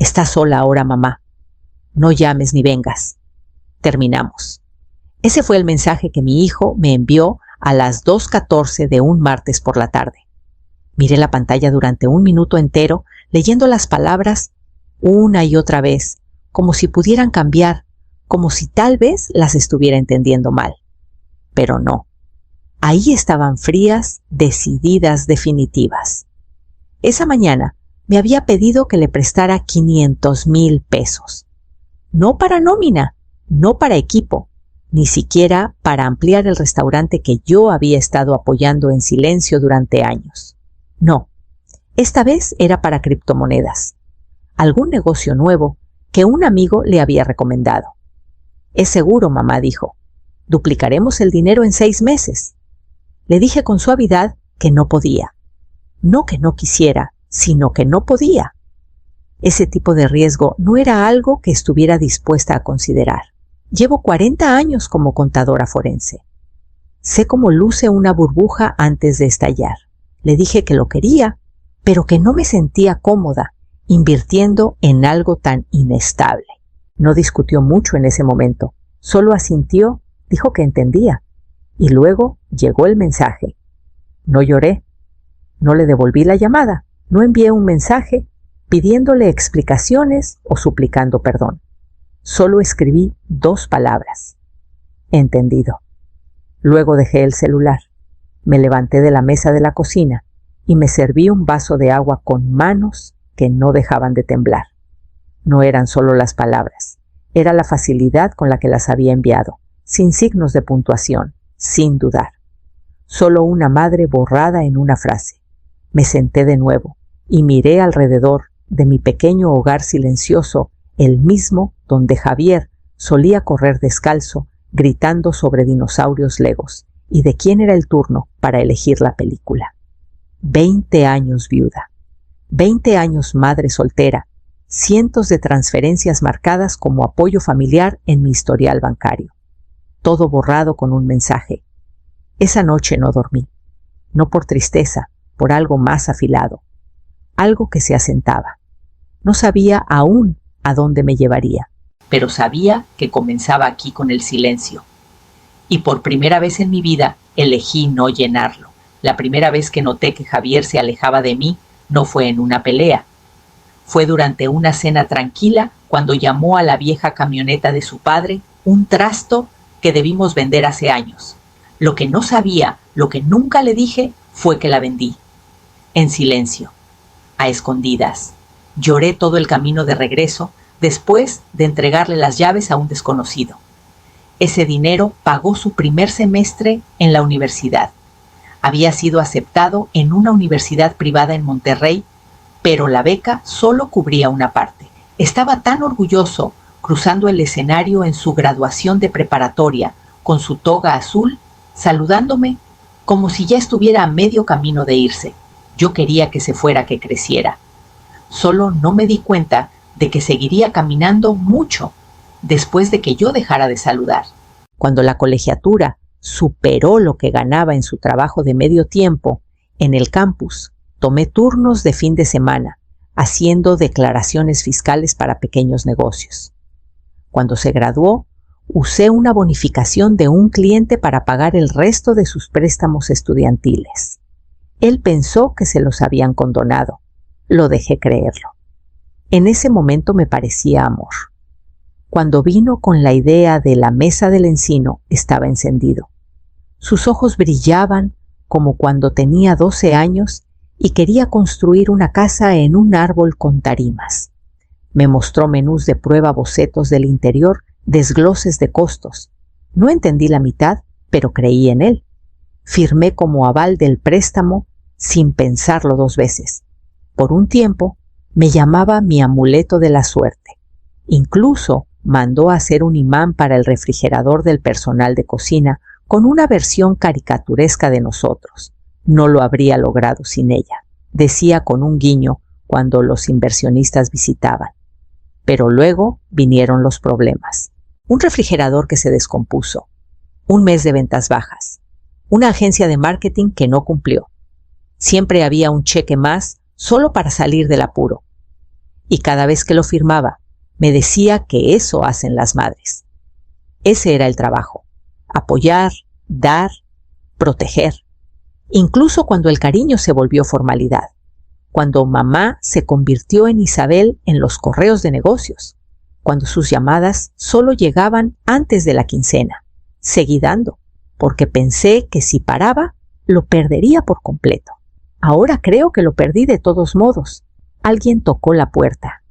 Estás sola ahora, mamá. No llames ni vengas. Terminamos. Ese fue el mensaje que mi hijo me envió a las 2:14 de un martes por la tarde. Miré la pantalla durante un minuto entero, leyendo las palabras una y otra vez, como si pudieran cambiar, como si tal vez las estuviera entendiendo mal. Pero no. Ahí estaban frías, decididas, definitivas. Esa mañana me había pedido que le prestara 500,000 pesos. No para nómina, no para equipo, ni siquiera para ampliar el restaurante que yo había estado apoyando en silencio durante años. No, esta vez era para criptomonedas, algún negocio nuevo que un amigo le había recomendado. Es seguro, mamá dijo. Duplicaremos el dinero en 6 meses. Le dije con suavidad que no podía. No que no quisiera, sino que no podía. Ese tipo de riesgo no era algo que estuviera dispuesta a considerar. Llevo 40 años como contadora forense. Sé cómo luce una burbuja antes de estallar. Le dije que lo quería, pero que no me sentía cómoda invirtiendo en algo tan inestable. No discutió mucho en ese momento, solo asintió, dijo que entendía. Y luego llegó el mensaje. No lloré, no le devolví la llamada, no envié un mensaje pidiéndole explicaciones o suplicando perdón. Solo escribí 2 palabras. Entendido. Luego dejé el celular. Me levanté de la mesa de la cocina y me serví un vaso de agua con manos que no dejaban de temblar. No eran solo las palabras, era la facilidad con la que las había enviado, sin signos de puntuación, sin dudar. Solo una madre borrada en una frase. Me senté de nuevo y miré alrededor de mi pequeño hogar silencioso, el mismo donde Javier solía correr descalzo, gritando sobre dinosaurios legos, y de quién era el turno para elegir la película. 20 años viuda, 20 años madre soltera, cientos de transferencias marcadas como apoyo familiar en mi historial bancario. Todo borrado con un mensaje. Esa noche no dormí, no por tristeza, por algo más afilado, algo que se asentaba. No sabía aún a dónde me llevaría, pero sabía que comenzaba aquí con el silencio. Y por primera vez en mi vida elegí no llenarlo. La primera vez que noté que Javier se alejaba de mí no fue en una pelea. Fue durante una cena tranquila cuando llamó a la vieja camioneta de su padre un trasto que debimos vender hace años. Lo que no sabía, lo que nunca le dije, fue que la vendí. En silencio, a escondidas. Lloré todo el camino de regreso después de entregarle las llaves a un desconocido. Ese dinero pagó su primer semestre en la universidad. Había sido aceptado en una universidad privada en Monterrey, pero la beca solo cubría una parte. Estaba tan orgulloso cruzando el escenario en su graduación de preparatoria con su toga azul, saludándome como si ya estuviera a medio camino de irse. Yo quería que se fuera, que creciera. Solo no me di cuenta de que seguiría caminando mucho después de que yo dejara de saludar. Cuando la colegiatura superó lo que ganaba en su trabajo de medio tiempo en el campus, tomé turnos de fin de semana, haciendo declaraciones fiscales para pequeños negocios. Cuando se graduó, usé una bonificación de un cliente para pagar el resto de sus préstamos estudiantiles. Él pensó que se los habían condonado. Lo dejé creerlo. En ese momento me parecía amor. Cuando vino con la idea de la mesa del encino, estaba encendido. Sus ojos brillaban como cuando tenía 12 años y quería construir una casa en un árbol con tarimas. Me mostró menús de prueba, bocetos del interior, desgloses de costos. No entendí la mitad, pero creí en él. Firmé como aval del préstamo sin pensarlo 2 veces. Por un tiempo me llamaba mi amuleto de la suerte. Incluso mandó a hacer un imán para el refrigerador del personal de cocina con una versión caricaturesca de nosotros. No lo habría logrado sin ella, decía con un guiño cuando los inversionistas visitaban. Pero luego vinieron los problemas. Un refrigerador que se descompuso, un mes de ventas bajas, una agencia de marketing que no cumplió. Siempre había un cheque más solo para salir del apuro. y cada vez que lo firmaba, me decía que eso hacen las madres. Ese era el trabajo: apoyar, dar, proteger. Incluso cuando el cariño se volvió formalidad, cuando mamá se convirtió en Isabel en los correos de negocios, cuando sus llamadas solo llegaban antes de la quincena. Seguí dando, porque pensé que si paraba, lo perdería por completo. Ahora creo que lo perdí de todos modos. Alguien tocó la puerta.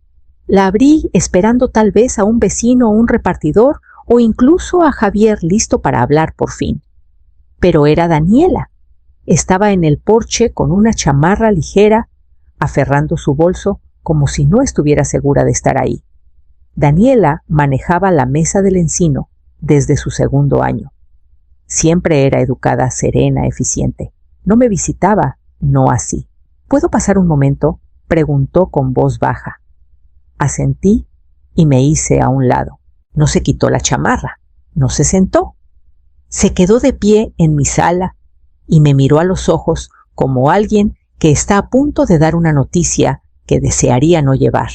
La abrí esperando tal vez a un vecino o un repartidor, o incluso a Javier listo para hablar por fin. Pero era Daniela. Estaba en el porche con una chamarra ligera, aferrando su bolso como si no estuviera segura de estar ahí. Daniela manejaba la mesa del encino desde su segundo año. Siempre era educada, serena, eficiente. No me visitaba, no así. ¿Puedo pasar un momento?, preguntó con voz baja. Asentí y me hice a un lado. No se quitó la chamarra, no se sentó. Se quedó de pie en mi sala y me miró a los ojos como alguien que está a punto de dar una noticia que desearía no llevar.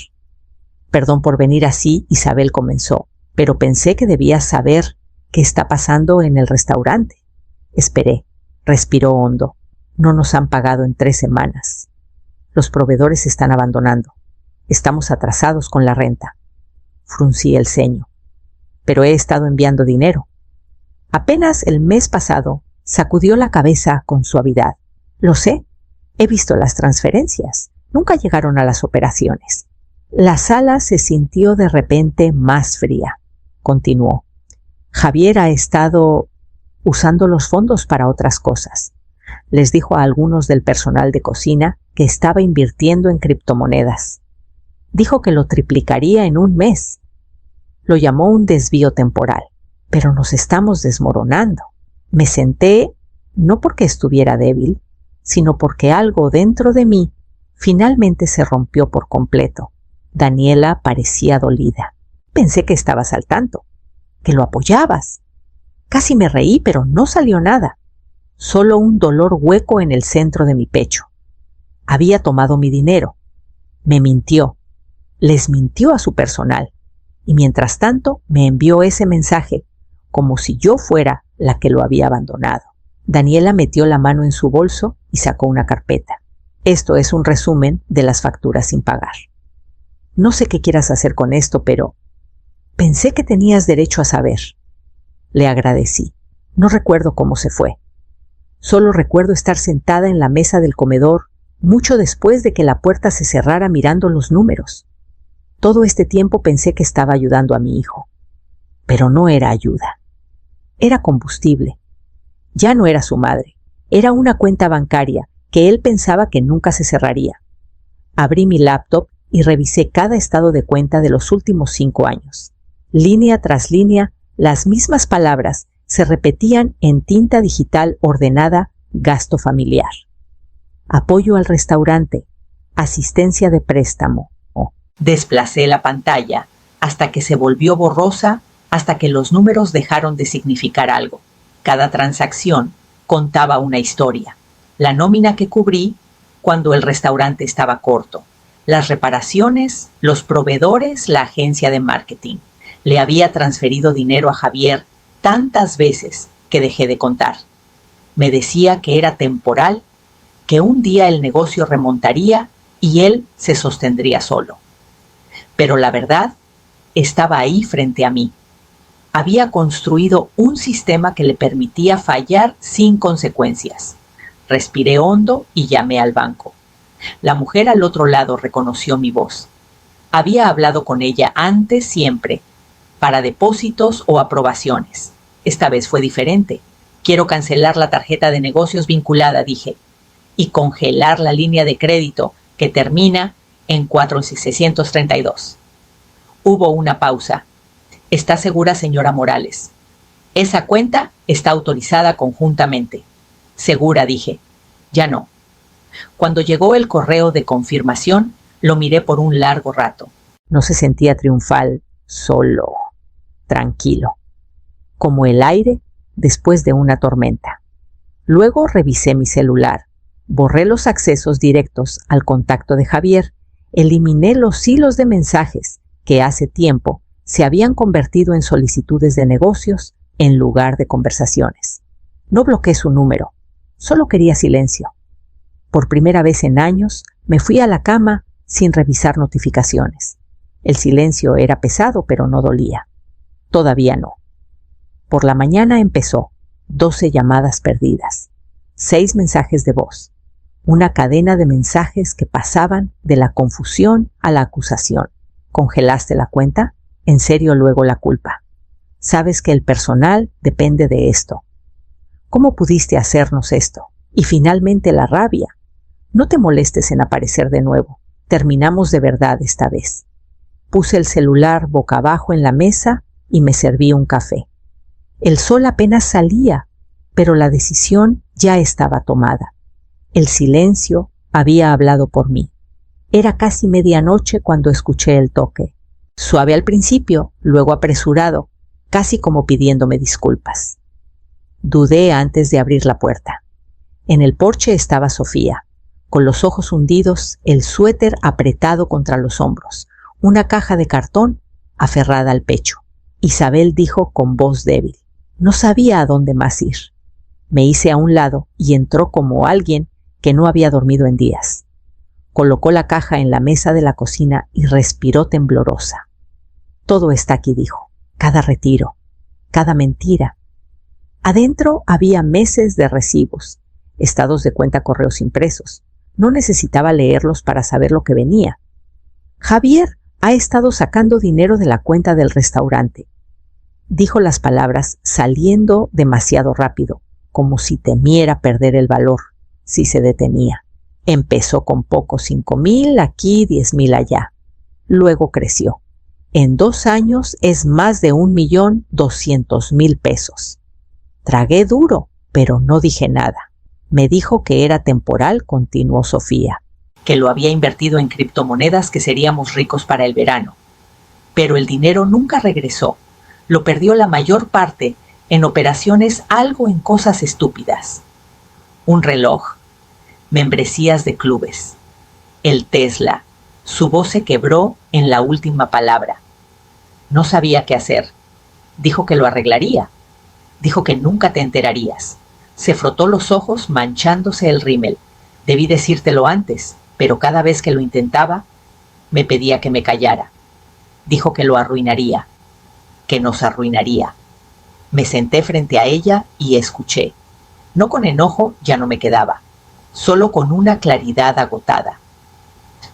Perdón por venir así, Isabel comenzó, pero pensé que debías saber qué está pasando en el restaurante. Esperé, respiró hondo. No nos han pagado en 3 semanas. Los proveedores están abandonando. Estamos atrasados con la renta. Fruncí el ceño. Pero he estado enviando dinero. Apenas el mes pasado sacudió la cabeza con suavidad. Lo sé, he visto las transferencias. Nunca llegaron a las operaciones. La sala se sintió de repente más fría. Continuó. Javier ha estado usando los fondos para otras cosas. Les dijo a algunos del personal de cocina que estaba invirtiendo en criptomonedas. Dijo que lo triplicaría en un mes. Lo llamó un desvío temporal, pero nos estamos desmoronando. Me senté, no porque estuviera débil, sino porque algo dentro de mí finalmente se rompió por completo. Daniela parecía dolida. Pensé que estabas al tanto, que lo apoyabas. Casi me reí, pero no salió nada. Solo un dolor hueco en el centro de mi pecho. Había tomado mi dinero. Me mintió. Les mintió a su personal. Y mientras tanto me envió ese mensaje, como si yo fuera la que lo había abandonado. Daniela metió la mano en su bolso y sacó una carpeta. Esto es un resumen de las facturas sin pagar. No sé qué quieras hacer con esto, pero pensé que tenías derecho a saber. Le agradecí. No recuerdo cómo se fue. Solo recuerdo estar sentada en la mesa del comedor mucho después de que la puerta se cerrara mirando los números. Todo este tiempo pensé que estaba ayudando a mi hijo. Pero no era ayuda. Era combustible. Ya no era su madre. Era una cuenta bancaria que él pensaba que nunca se cerraría. Abrí mi laptop y revisé cada estado de cuenta de los últimos 5 años. Línea tras línea, las mismas palabras se repetían en tinta digital ordenada: gasto familiar. Apoyo al restaurante, asistencia de préstamo. Desplacé la pantalla hasta que se volvió borrosa, hasta que los números dejaron de significar algo. Cada transacción contaba una historia. La nómina que cubrí cuando el restaurante estaba corto, las reparaciones, los proveedores, la agencia de marketing. Le había transferido dinero a Javier tantas veces que dejé de contar. Me decía que era temporal, que un día el negocio remontaría y él se sostendría solo. Pero la verdad estaba ahí frente a mí. Había construido un sistema que le permitía fallar sin consecuencias. Respiré hondo y llamé al banco. La mujer al otro lado reconoció mi voz. Había hablado con ella antes siempre, para depósitos o aprobaciones. Esta vez fue diferente. Quiero cancelar la tarjeta de negocios vinculada, dije, y congelar la línea de crédito que termina en 4632. Hubo una pausa. ¿Está segura, señora Morales? Esa cuenta está autorizada conjuntamente. Segura, dije. Ya no. Cuando llegó el correo de confirmación, lo miré por un largo rato. No se sentía triunfal, solo, tranquilo, como el aire después de una tormenta. Luego revisé mi celular, borré los accesos directos al contacto de Javier Eliminé los hilos de mensajes que hace tiempo se habían convertido en solicitudes de negocios en lugar de conversaciones. No bloqueé su número, solo quería silencio. Por primera vez en años me fui a la cama sin revisar notificaciones. El silencio era pesado, pero no dolía. Todavía no. Por la mañana empezó 12 llamadas perdidas, 6 mensajes de voz, una cadena de mensajes que pasaban de la confusión a la acusación. ¿Congelaste la cuenta? ¿En serio luego la culpa? Sabes que el personal depende de esto. ¿Cómo pudiste hacernos esto? Y finalmente la rabia. No te molestes en aparecer de nuevo. Terminamos de verdad esta vez. Puse el celular boca abajo en la mesa y me serví un café. El sol apenas salía, pero la decisión ya estaba tomada. El silencio había hablado por mí. Era casi medianoche cuando escuché el toque. Suave al principio, luego apresurado, casi como pidiéndome disculpas. Dudé antes de abrir la puerta. En el porche estaba Sofía, con los ojos hundidos, el suéter apretado contra los hombros, una caja de cartón aferrada al pecho. Isabel dijo con voz débil. No sabía a dónde más ir. Me hice a un lado y entró como alguien que no había dormido en días. Colocó la caja en la mesa de la cocina y respiró temblorosa. Todo está aquí, dijo. Cada retiro, cada mentira. Adentro había meses de recibos, estados de cuenta, correos impresos. No necesitaba leerlos para saber lo que venía. Javier ha estado sacando dinero de la cuenta del restaurante. Dijo las palabras saliendo demasiado rápido, como si temiera perder el valor si se detenía. Empezó con poco, 5,000 aquí, 10,000 allá. Luego creció. En 2 años es más de 1,200,000 pesos. Tragué duro, pero no dije nada. Me dijo que era temporal, continuó Sofía, que lo había invertido en criptomonedas, que seríamos ricos para el verano. Pero el dinero nunca regresó. Lo perdió la mayor parte en operaciones, algo en cosas estúpidas. Un reloj, membresías de clubes, el Tesla. Su voz se quebró en la última palabra. No sabía qué hacer. Dijo que lo arreglaría. Dijo que nunca te enterarías. Se frotó los ojos manchándose el rímel. Debí decírtelo antes, pero cada vez que lo intentaba, me pedía que me callara. Dijo que lo arruinaría, que nos arruinaría. Me senté frente a ella y escuché. No con enojo, ya no me quedaba, solo con una claridad agotada.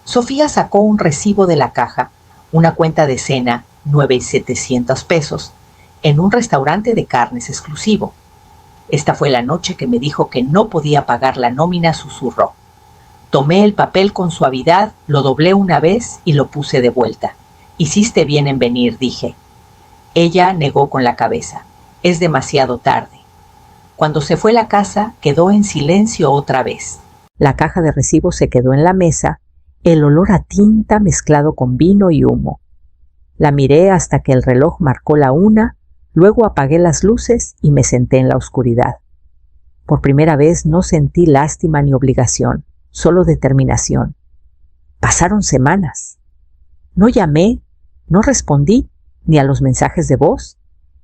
Sofía sacó un recibo de la caja, una cuenta de cena, 9,700 pesos, en un restaurante de carnes exclusivo. Esta fue la noche que me dijo que no podía pagar la nómina, susurró. Tomé el papel con suavidad, lo doblé una vez y lo puse de vuelta. Hiciste bien en venir, dije. Ella negó con la cabeza. Es demasiado tarde. Cuando se fue a la casa, quedó en silencio otra vez. La caja de recibos se quedó en la mesa, el olor a tinta mezclado con vino y humo. La miré hasta que el reloj marcó la 1, luego apagué las luces y me senté en la oscuridad. Por primera vez no sentí lástima ni obligación, solo determinación. Pasaron semanas. No llamé, no respondí ni a los mensajes de voz,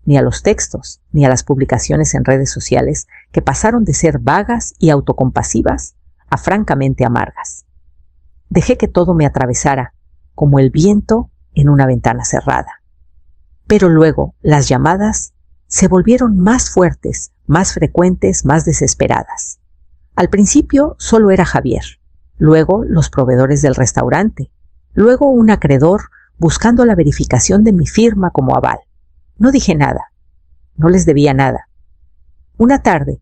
ni a los textos, ni a las publicaciones en redes sociales, que pasaron de ser vagas y autocompasivas a francamente amargas. Dejé que todo me atravesara, como el viento en una ventana cerrada. Pero luego las llamadas se volvieron más fuertes, más frecuentes, más desesperadas. Al principio solo era Javier, luego los proveedores del restaurante, luego un acreedor buscando la verificación de mi firma como aval. No dije nada, no les debía nada. Una tarde,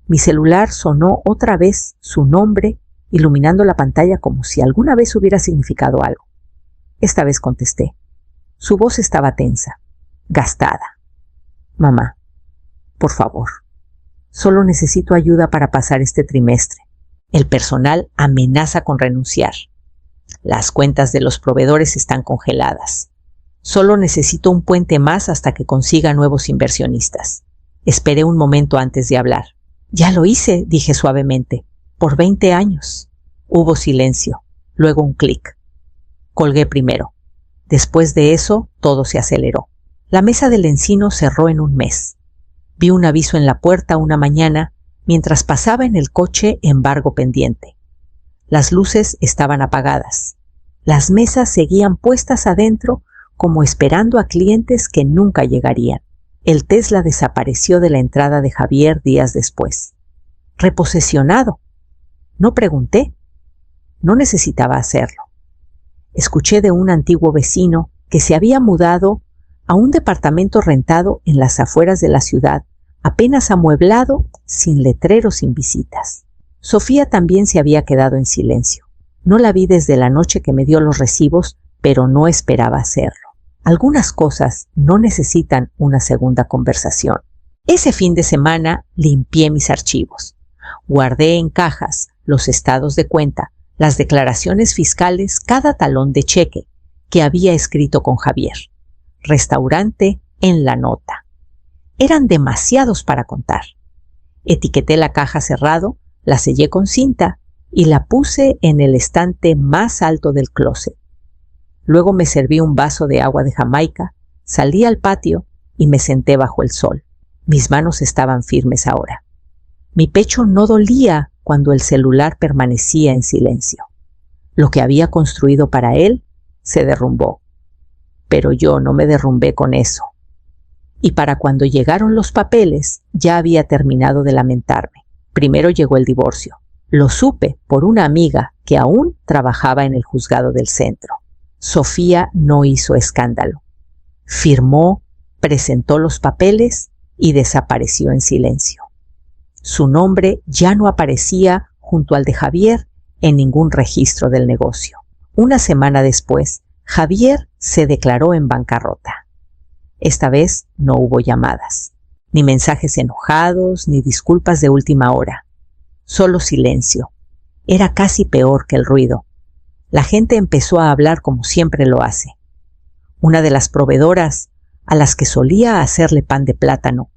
mi celular sonó otra vez su nombre, iluminando la pantalla como si alguna vez hubiera significado algo. Esta vez contesté. Su voz estaba tensa, gastada. Mamá, por favor, solo necesito ayuda para pasar este trimestre. El personal amenaza con renunciar. Las cuentas de los proveedores están congeladas. Solo necesito un puente más hasta que consiga nuevos inversionistas. Esperé un momento antes de hablar. Ya lo hice, dije suavemente, por 20 años. Hubo silencio, luego un clic. Colgué primero. Después de eso, todo se aceleró. La mesa del encino cerró en un mes. Vi un aviso en la puerta una mañana mientras pasaba en el coche embargo pendiente. Las luces estaban apagadas. Las mesas seguían puestas adentro como esperando a clientes que nunca llegarían. El Tesla desapareció de la entrada de Javier días después. Reposesionado. No pregunté. No necesitaba hacerlo. Escuché de un antiguo vecino que se había mudado a un departamento rentado en las afueras de la ciudad, apenas amueblado, sin letreros, sin visitas. Sofía también se había quedado en silencio. No la vi desde la noche que me dio los recibos, pero no esperaba hacerlo. Algunas cosas no necesitan una segunda conversación. Ese fin de semana limpié mis archivos. Guardé en cajas los estados de cuenta, las declaraciones fiscales, cada talón de cheque que había escrito con Javier. Restaurante en la nota. Eran demasiados para contar. Etiqueté la caja cerrado, la sellé con cinta y la puse en el estante más alto del closet. Luego me serví un vaso de agua de Jamaica, salí al patio y me senté bajo el sol. Mis manos estaban firmes ahora. Mi pecho no dolía cuando el celular permanecía en silencio. Lo que había construido para él se derrumbó. Pero yo no me derrumbé con eso. Y para cuando llegaron los papeles, ya había terminado de lamentarme. Primero llegó el divorcio. Lo supe por una amiga que aún trabajaba en el juzgado del centro. Sofía no hizo escándalo. Firmó, presentó los papeles y desapareció en silencio. Su nombre ya no aparecía junto al de Javier en ningún registro del negocio. Una semana después, Javier se declaró en bancarrota. Esta vez no hubo llamadas, ni mensajes enojados, ni disculpas de última hora. Solo silencio. Era casi peor que el ruido. La gente empezó a hablar como siempre lo hace. Una de las proveedoras, a las que solía hacerle pan de plátano,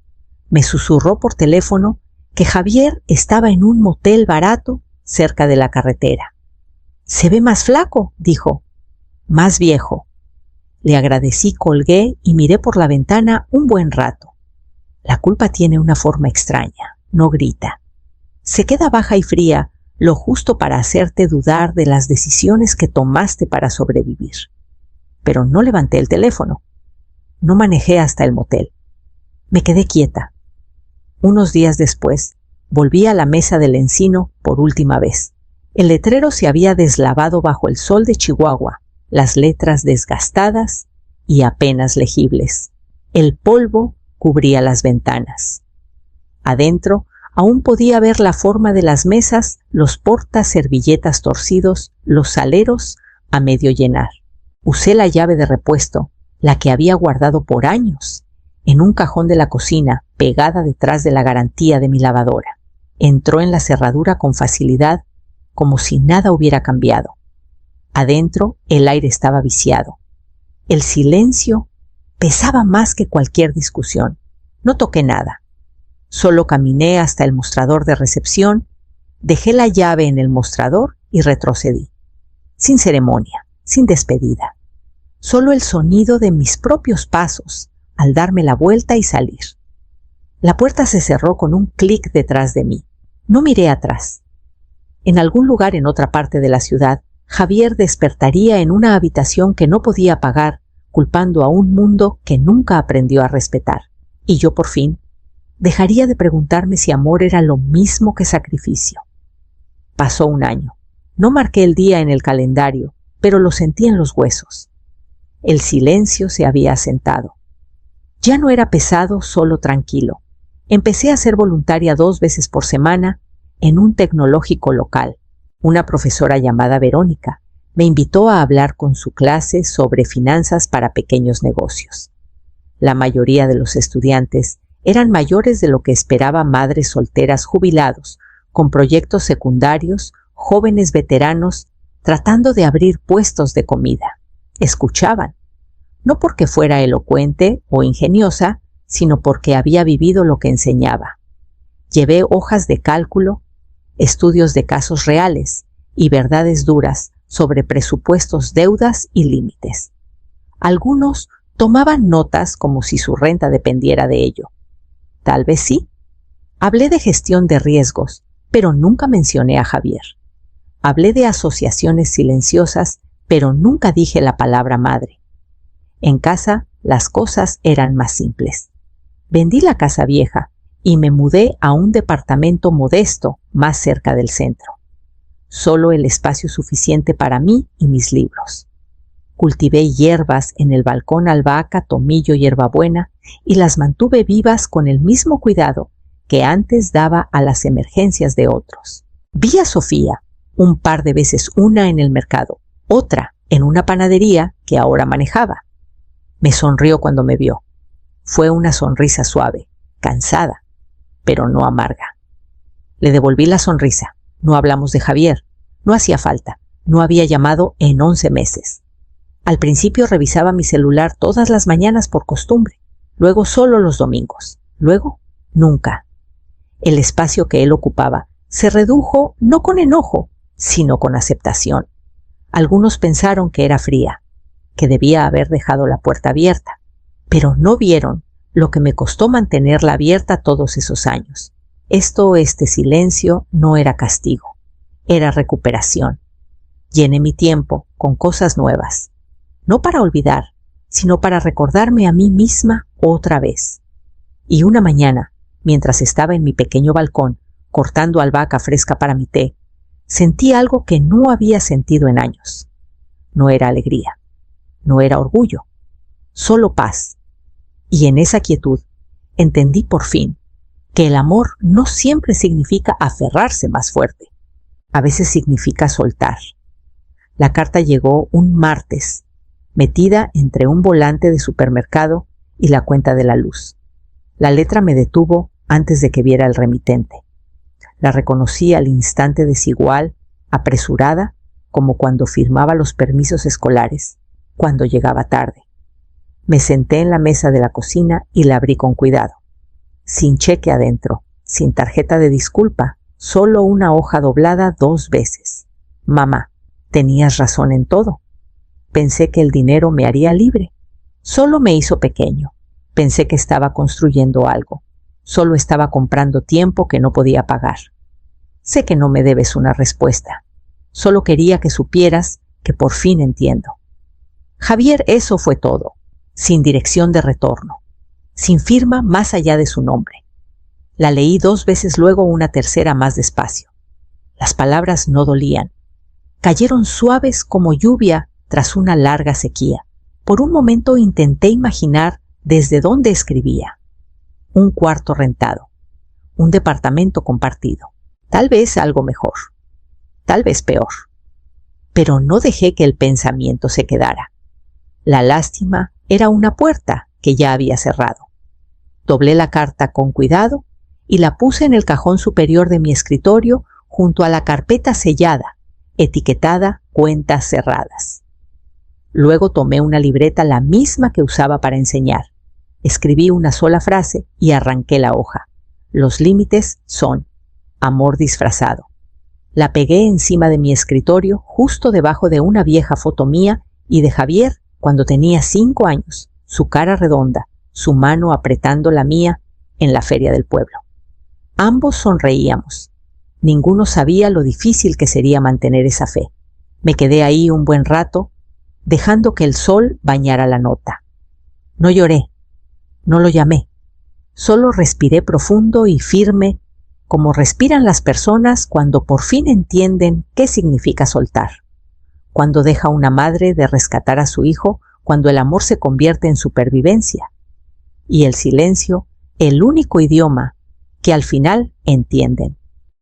me susurró por teléfono que Javier estaba en un motel barato cerca de la carretera. «Se ve más flaco», dijo. «Más viejo». Le agradecí, colgué y miré por la ventana un buen rato. La culpa tiene una forma extraña, no grita. Se queda baja y fría, lo justo para hacerte dudar de las decisiones que tomaste para sobrevivir. Pero no levanté el teléfono. No manejé hasta el motel. Me quedé quieta. Unos días después, volví a la mesa del encino por última vez. El letrero se había deslavado bajo el sol de Chihuahua, las letras desgastadas y apenas legibles. El polvo cubría las ventanas. Adentro, aún podía ver la forma de las mesas, los portaservilletas torcidos, los saleros a medio llenar. Usé la llave de repuesto, la que había guardado por años, en un cajón de la cocina, pegada detrás de la garantía de mi lavadora. Entró en la cerradura con facilidad, como si nada hubiera cambiado. Adentro, el aire estaba viciado. El silencio pesaba más que cualquier discusión. No toqué nada. Solo caminé hasta el mostrador de recepción, dejé la llave en el mostrador y retrocedí. Sin ceremonia, sin despedida. Solo el sonido de mis propios pasos al darme la vuelta y salir. La puerta se cerró con un clic detrás de mí. No miré atrás. En algún lugar en otra parte de la ciudad, Javier despertaría en una habitación que no podía pagar, culpando a un mundo que nunca aprendió a respetar. Y yo, por fin, dejaría de preguntarme si amor era lo mismo que sacrificio. Pasó un año. No marqué el día en el calendario, pero lo sentí en los huesos. El silencio se había asentado. Ya no era pesado, solo tranquilo. Empecé a ser voluntaria 2 veces por semana en un tecnológico local. Una profesora llamada Verónica me invitó a hablar con su clase sobre finanzas para pequeños negocios. La mayoría de los estudiantes eran mayores de lo que esperaba madres solteras jubilados, con proyectos secundarios, jóvenes veteranos, tratando de abrir puestos de comida. Escuchaban, no porque fuera elocuente o ingeniosa, sino porque había vivido lo que enseñaba. Llevé hojas de cálculo, estudios de casos reales y verdades duras sobre presupuestos, deudas y límites. Algunos tomaban notas como si su renta dependiera de ello. Tal vez sí. Hablé de gestión de riesgos, pero nunca mencioné a Javier. Hablé de asociaciones silenciosas, pero nunca dije la palabra madre. En casa, las cosas eran más simples. Vendí la casa vieja y me mudé a un departamento modesto más cerca del centro. Solo el espacio suficiente para mí y mis libros. Cultivé hierbas en el balcón, albahaca, tomillo, hierbabuena, y las mantuve vivas con el mismo cuidado que antes daba a las emergencias de otros. Vi a Sofía un par de veces, una en el mercado, otra en una panadería que ahora manejaba. Me sonrió cuando me vio. Fue una sonrisa suave, cansada, pero no amarga. Le devolví la sonrisa. No hablamos de Javier. No hacía falta. No había llamado en 11 meses. Al principio revisaba mi celular todas las mañanas por costumbre. Luego solo los domingos. Luego, nunca. El espacio que él ocupaba se redujo no con enojo, sino con aceptación. Algunos pensaron que era fría, que debía haber dejado la puerta abierta, pero no vieron lo que me costó mantenerla abierta todos esos años. Este silencio no era castigo, era recuperación. Llené mi tiempo con cosas nuevas, no para olvidar, sino para recordarme a mí misma otra vez. Y una mañana, mientras estaba en mi pequeño balcón, cortando albahaca fresca para mi té, sentí algo que no había sentido en años. No era alegría, no era orgullo, solo paz. Y en esa quietud entendí por fin que el amor no siempre significa aferrarse más fuerte. A veces significa soltar. La carta llegó un martes, metida entre un volante de supermercado y la cuenta de la luz. La letra me detuvo antes de que viera el remitente. La reconocí al instante, desigual, apresurada, como cuando firmaba los permisos escolares, cuando llegaba tarde. Me senté en la mesa de la cocina y la abrí con cuidado. Sin cheque adentro, sin tarjeta de disculpa, solo una hoja doblada 2 veces. Mamá, tenías razón en todo. Pensé que el dinero me haría libre. Solo me hizo pequeño. Pensé que estaba construyendo algo. Solo estaba comprando tiempo que no podía pagar. Sé que no me debes una respuesta. Solo quería que supieras que por fin entiendo. Javier, eso fue todo. Sin dirección de retorno. Sin firma más allá de su nombre. La leí 2 veces, luego una tercera más despacio. Las palabras no dolían. Cayeron suaves como lluvia tras una larga sequía. Por un momento intenté imaginar desde dónde escribía. Un cuarto rentado, un departamento compartido, tal vez algo mejor, tal vez peor. Pero no dejé que el pensamiento se quedara. La lástima era una puerta que ya había cerrado. Doblé la carta con cuidado y la puse en el cajón superior de mi escritorio junto a la carpeta sellada, etiquetada cuentas cerradas. Luego tomé una libreta, la misma que usaba para enseñar. Escribí una sola frase y arranqué la hoja. Los límites son amor disfrazado. La pegué encima de mi escritorio, justo debajo de una vieja foto mía y de Javier cuando tenía 5 años, su cara redonda, su mano apretando la mía en la feria del pueblo. Ambos sonreíamos. Ninguno sabía lo difícil que sería mantener esa fe. Me quedé ahí un buen rato, dejando que el sol bañara la nota. No lloré. No lo llamé, solo respiré profundo y firme, como respiran las personas cuando por fin entienden qué significa soltar. Cuando deja una madre de rescatar a su hijo, cuando el amor se convierte en supervivencia. Y el silencio, el único idioma que al final entienden.